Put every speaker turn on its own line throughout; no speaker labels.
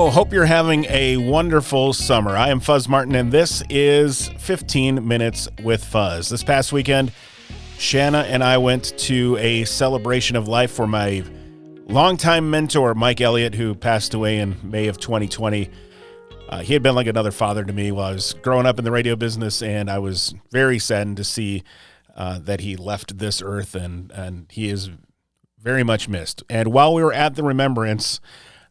Hello, hope you're having a wonderful summer. I am Fuzz Martin, and this is 15 Minutes with Fuzz. This past weekend, Shanna and I went to a celebration of life for my longtime mentor, Mike Elliott, who passed away in May of 2020. He had been like another father to me while I was growing up in the radio business, and I was very saddened to see that he left this earth, and he is very much missed. And while we were at the remembrance,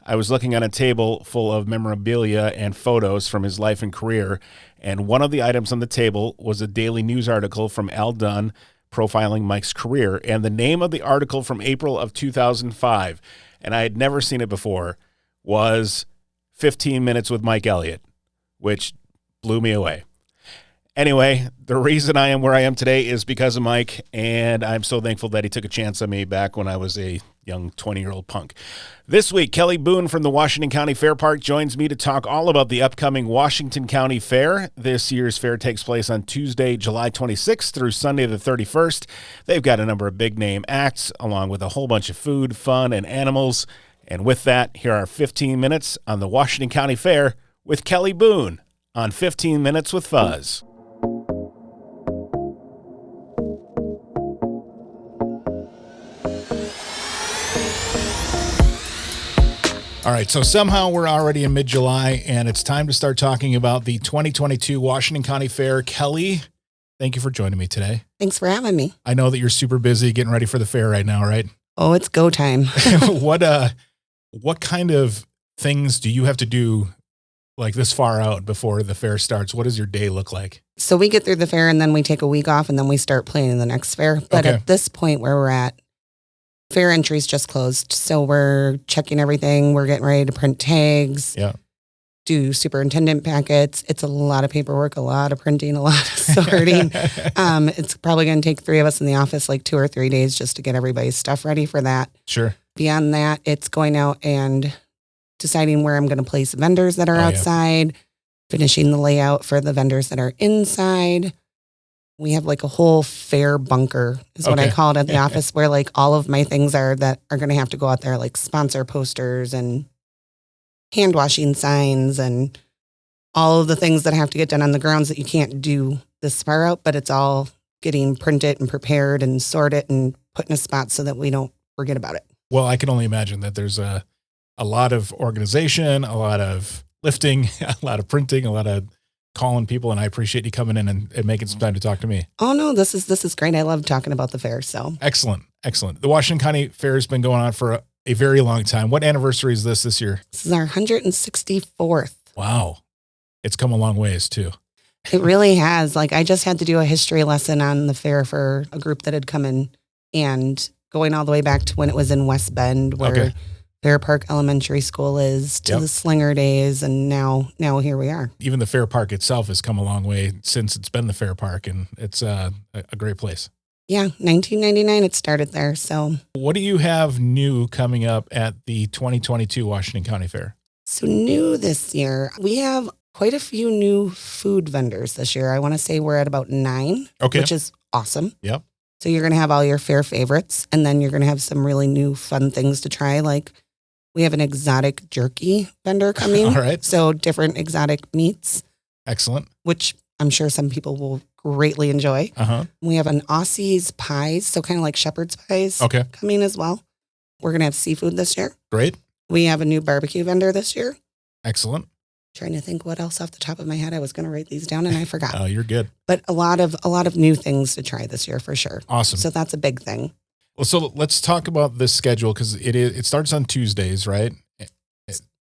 I was looking at a table full of memorabilia and photos from his life and career, and one of the items on the table was a daily news article from Al Dunn profiling Mike's career, and the name of the article from April of 2005, and I had never seen it before, was 15 Minutes with Mike Elliott, which blew me away. Anyway, the reason I am where I am today is because of Mike, and I'm so thankful that he took a chance on me back when I was a young 20-year-old punk. This week, Kellie Boone from the Washington County Fair Park joins me to talk all about the upcoming Washington County Fair. This year's fair takes place on Tuesday, July 26th through Sunday the 31st. They've got a number of big-name acts, along with a whole bunch of food, fun, and animals. And with that, here are 15 minutes on the Washington County Fair with Kellie Boone on 15 Minutes with Fuzz. All right, so somehow we're already in mid-July, and it's time to start talking about the 2022 Washington County Fair. Kellie, thank you for joining me today.
Thanks for having me.
I know that you're super busy getting ready for the fair right now, right?
Oh, it's go time.
What kind of things do you have to do like this far out before the fair starts? What does your day look like?
So we get through the fair and then we take a week off and then we start planning the next fair. But At this point where we're at, fair entries just closed. So we're checking everything. We're getting ready to print tags, do superintendent packets. It's a lot of paperwork, a lot of printing, a lot of sorting. It's probably going to take 3 of us in the office like 2 or 3 days just to get everybody's stuff ready for that.
Sure.
Beyond that, it's going out and deciding where I'm going to place vendors that are outside, finishing the layout for the vendors that are inside. We have like a whole fair bunker is what I call it at the office, where like all of my things are that are going to have to go out there, like sponsor posters and hand washing signs and all of the things that have to get done on the grounds that you can't do this far out, but it's all getting printed and prepared and sorted and put in a spot so that we don't forget about it.
Well, I can only imagine that there's a lot of organization, a lot of lifting, a lot of printing, a lot of calling people, and I appreciate you coming in and making some time to talk to me.
Oh no, this is great. I love talking about the fair. So
excellent. The Washington County Fair has been going on for a very long time. What anniversary is this year?
This is our 164th.
Wow. It's come a long ways too.
It really has. Like I just had to do a history lesson on the fair for a group that had come in, and going all the way back to when it was in West Bend, where Fair Park Elementary School is, to the Slinger days, and now here we are.
Even the Fair Park itself has come a long way since it's been the Fair Park, and it's a great place.
Yeah, 1999 it started there. So
what do you have new coming up at the 2022 Washington County Fair?
So new this year, we have quite a few new food vendors this year. I want to say we're at about 9, which is awesome.
Yep.
So you're going to have all your fair favorites, and then you're going to have some really new fun things to try. Like we have an exotic jerky vendor coming.
All right.
So different exotic meats.
Excellent.
Which I'm sure some people will greatly enjoy.
Uh-huh.
We have an Aussie's pies, so kind of like shepherd's pies coming as well. We're going to have seafood this year.
Great.
We have a new barbecue vendor this year.
Excellent.
Trying to think what else off the top of my head. I was going to write these down and I forgot.
Oh, you're good.
But a lot of new things to try this year for sure.
Awesome.
So that's a big thing.
Well, so let's talk about this schedule, because it starts on Tuesdays, right?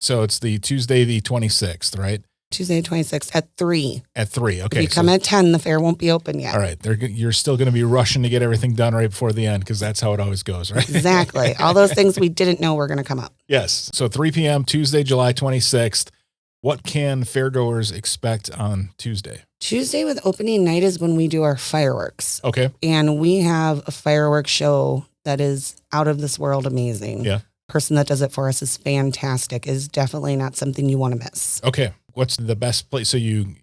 So it's the Tuesday the 26th, right?
Tuesday the 26th at 3.
At 3, okay.
If you come at 10, the fair won't be open yet.
All right. You're still going to be rushing to get everything done right before the end, because that's how it always goes, right?
Exactly. All those things we didn't know were going to come up.
Yes. So 3 p.m., Tuesday, July 26th. What can fairgoers expect on Tuesday?
Tuesday with opening night is when we do our fireworks.
Okay.
And we have a fireworks show that is out of this world amazing.
Yeah.
Person that does it for us is fantastic. Is definitely not something you want to miss.
Okay. What's the best place? So you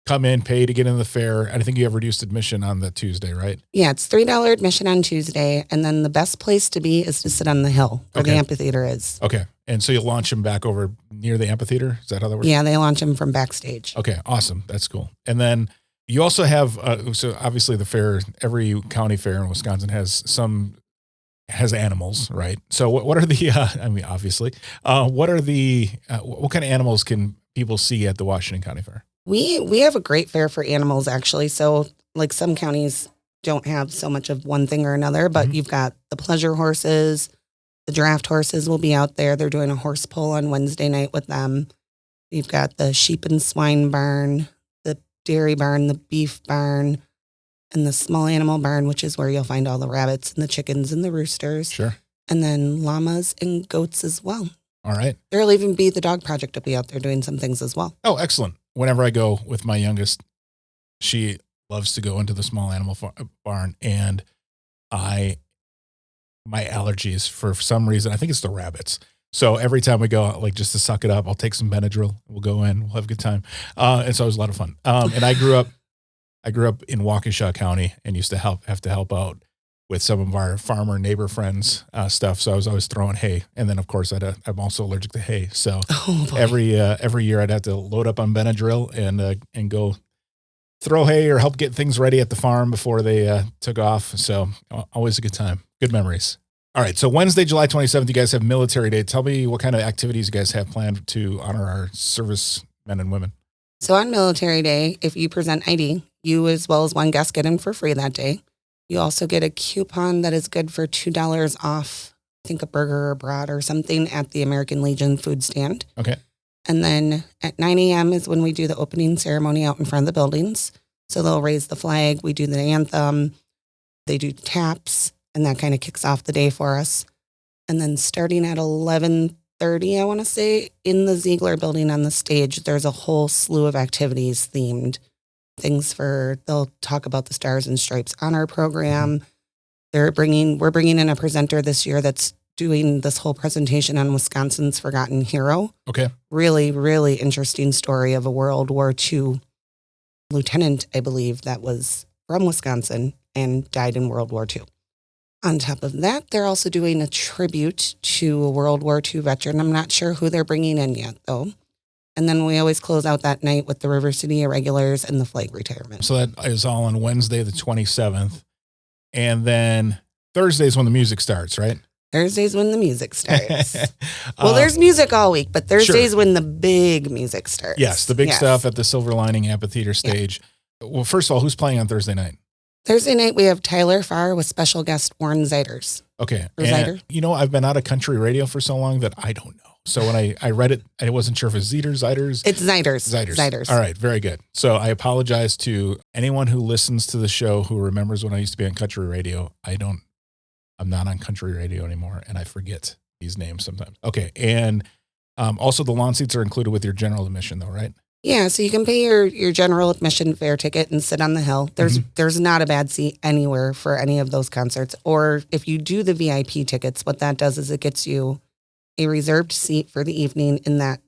come in, pay to get in the fair. I think you have reduced admission on the Tuesday, right?
Yeah, it's $3 admission on Tuesday. And then the best place to be is to sit on the hill where the amphitheater is.
Okay. And so you'll launch them back over near the amphitheater? Is that how that works?
Yeah, they launch them from backstage.
Okay, awesome. That's cool. And then you also have, so obviously the fair, every county fair in Wisconsin has animals, right? So what are the, obviously, what are the, what kind of animals can people see at the Washington County Fair?
We have a great fair for animals, actually. So like some counties don't have so much of one thing or another, but you've got the pleasure horses, the draft horses will be out there. They're doing a horse pull on Wednesday night with them. You've got the sheep and swine barn, the dairy barn, the beef barn, and the small animal barn, which is where you'll find all the rabbits and the chickens and the roosters.
Sure.
And then llamas and goats as well.
All right.
There'll even be the dog project will be out there doing some things as well.
Oh, excellent. Whenever I go with my youngest, she loves to go into the small animal barn, and my allergies, for some reason, I think it's the rabbits. So every time we go, like, just to suck it up, I'll take some Benadryl. We'll go in. We'll have a good time. And so it was a lot of fun. And I grew up in Waukesha County and used to have to help out with some of our farmer neighbor friends stuff. So I was always throwing hay. And then, of course, I'm also allergic to hay. So every year I'd have to load up on Benadryl and go throw hay or help get things ready at the farm before they took off. So always a good time. Good memories. All right. So Wednesday, July 27th, you guys have Military Day. Tell me what kind of activities you guys have planned to honor our service men and women.
So on Military Day, if you present ID, you as well as one guest get in for free that day. You also get a coupon that is good for $2 off, I think a burger or brat or something at the American Legion food stand.
Okay.
And then at 9 a.m. is when we do the opening ceremony out in front of the buildings. So they'll raise the flag. We do the anthem. They do taps, and that kind of kicks off the day for us. And then starting at 11:30, I want to say, in the Ziegler building on the stage, there's a whole slew of activities themed. They'll talk about the Stars and Stripes honor program. We're bringing in a presenter this year that's doing this whole presentation on Wisconsin's Forgotten Hero.
Okay.
Really, really interesting story of a World War II lieutenant, I believe, that was from Wisconsin and died in World War II. On top of that, they're also doing a tribute to a World War II veteran. I'm not sure who they're bringing in yet, though. And then we always close out that night with the River City Irregulars and the flag retirement.
So that is all on Wednesday, the 27th. And then Thursday is when the music starts, right?
Thursday's when the music starts. Well, there's music all week, but Thursday's when the big music starts.
Yes, the big stuff at the Silver Lining Amphitheater stage. Yeah. Well, first of all, who's playing on Thursday night?
Thursday night, we have Tyler Farr with special guest Warren Zeiders.
Okay.
Zeider.
You know, I've been out of country radio for so long that I don't know. So when I read it, I wasn't sure if it was Zeiders.
It's Zeiders.
Zeiders. All right. Very good. So I apologize to anyone who listens to the show who remembers when I used to be on country radio. I'm not on country radio anymore, and I forget these names sometimes. Okay. And also the lawn seats are included with your general admission though, right?
Yeah, so you can pay your general admission fare ticket and sit on the hill. There's not a bad seat anywhere for any of those concerts. Or if you do the VIP tickets, what that does is it gets you a reserved seat for the evening in that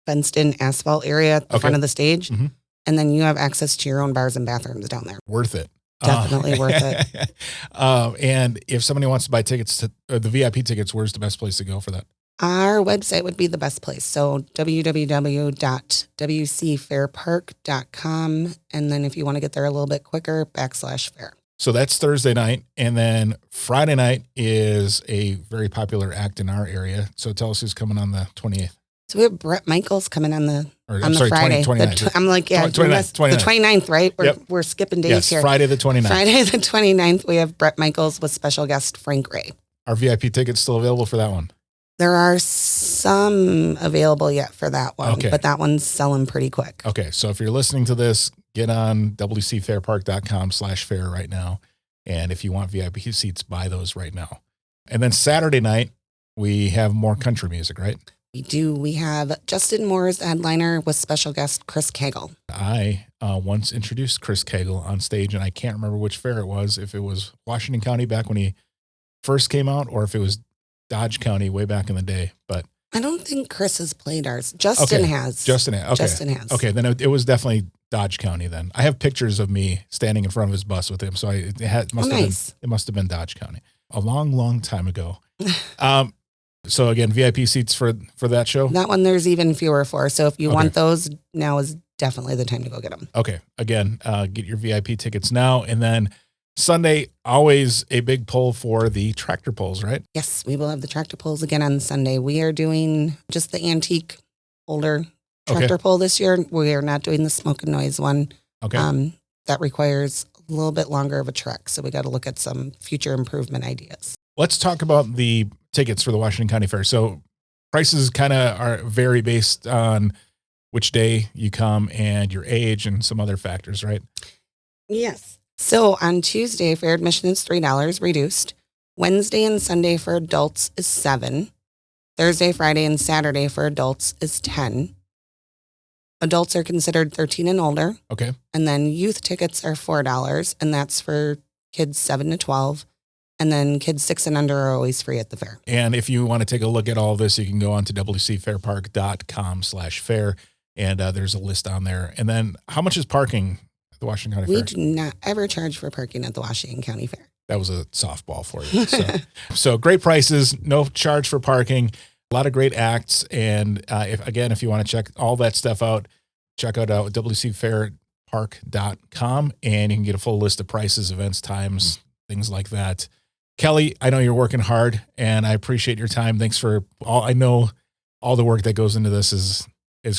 fenced-in asphalt area at the front of the stage. Mm-hmm. And then you have access to your own bars and bathrooms down there.
Worth it.
Definitely worth it.
And if somebody wants to buy tickets to the VIP tickets, where's the best place to go for that?
Our website would be the best place. So www.wcfairpark.com. And then if you want to get there a little bit quicker, /fair.
So that's Thursday night. And then Friday night is a very popular act in our area. So tell us who's coming on the 28th.
So we have Bret Michaels coming on the Friday.
29th.
I'm like, yeah,
29th,
the 29th, right? We're skipping days here.
Friday the 29th.
Friday the 29th, we have Bret Michaels with special guest Frank Ray.
Are VIP tickets still available for that one?
There are some available yet for that one, but that one's selling pretty quick.
Okay, so if you're listening to this, get on wcfairpark.com/fair right now. And if you want VIP seats, buy those right now. And then Saturday night, we have more country music, right?
We do. We have Justin Moore as the headliner with special guest Chris Cagle.
I once introduced Chris Cagle on stage, and I can't remember which fair it was, if it was Washington County back when he first came out, or if it was Dodge County way back in the day. But
I don't think Chris has played ours. Justin has.
Justin has. Okay, then it was definitely Dodge County then. I have pictures of me standing in front of his bus with him, so it must have been Dodge County. A long, long time ago. So again, VIP seats for that show?
That one there's even fewer for. So if you want those, now is definitely the time to go get them.
Okay. Again, get your VIP tickets now. And then Sunday, always a big pull for the tractor pulls, right?
Yes, we will have the tractor pulls again on Sunday. We are doing just the antique older tractor pull this year. We are not doing the smoke and noise one.
Okay.
That requires a little bit longer of a trek. So we got to look at some future improvement ideas.
Let's talk about the tickets for the Washington County Fair. So prices kind of are vary based on which day you come and your age and some other factors, right?
Yes. So on Tuesday, fair admission is $3 reduced. Wednesday and Sunday for adults is $7. Thursday, Friday, and Saturday for adults is $10. Adults are considered 13 and older.
Okay.
And then youth tickets are $4, and that's for kids 7 to 12. And then kids 6 and under are always free at the fair.
And if you want to take a look at all of this, you can go on to wcfairpark.com/fair, and there's a list on there. And then how much is parking at the Washington County Fair?
We do not ever charge for parking at the Washington County Fair.
That was a softball for you. So great prices, no charge for parking, a lot of great acts. And if you want to check all that stuff out, check out wcfairpark.com, and you can get a full list of prices, events, times, things like that. Kellie, I know you're working hard, and I appreciate your time. Thanks for all. I know all the work that goes into this is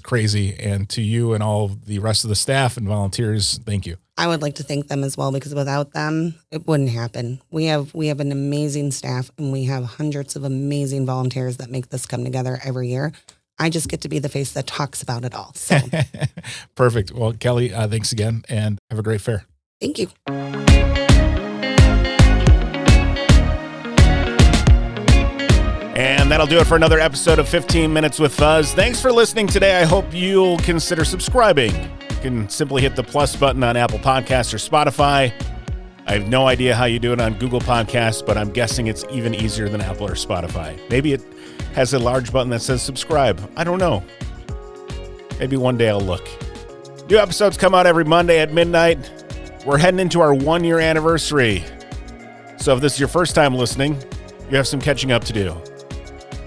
crazy, and to you and all the rest of the staff and volunteers, thank you.
I would like to thank them as well, because without them, it wouldn't happen. We have an amazing staff, and we have hundreds of amazing volunteers that make this come together every year. I just get to be the face that talks about it all. So
perfect. Well, Kellie, thanks again, and have a great fair.
Thank you.
And that'll do it for another episode of 15 Minutes with Fuzz. Thanks for listening today. I hope you'll consider subscribing. You can simply hit the plus button on Apple Podcasts or Spotify. I have no idea how you do it on Google Podcasts, but I'm guessing it's even easier than Apple or Spotify. Maybe it has a large button that says subscribe. I don't know. Maybe one day I'll look. New episodes come out every Monday at midnight. We're heading into our 1-year anniversary. So if this is your first time listening, you have some catching up to do.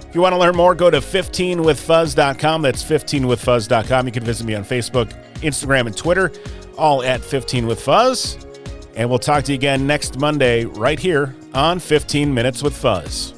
If you want to learn more, go to 15withfuzz.com. That's 15withfuzz.com. You can visit me on Facebook, Instagram, and Twitter, all at 15withfuzz. And we'll talk to you again next Monday right here on 15 Minutes with Fuzz.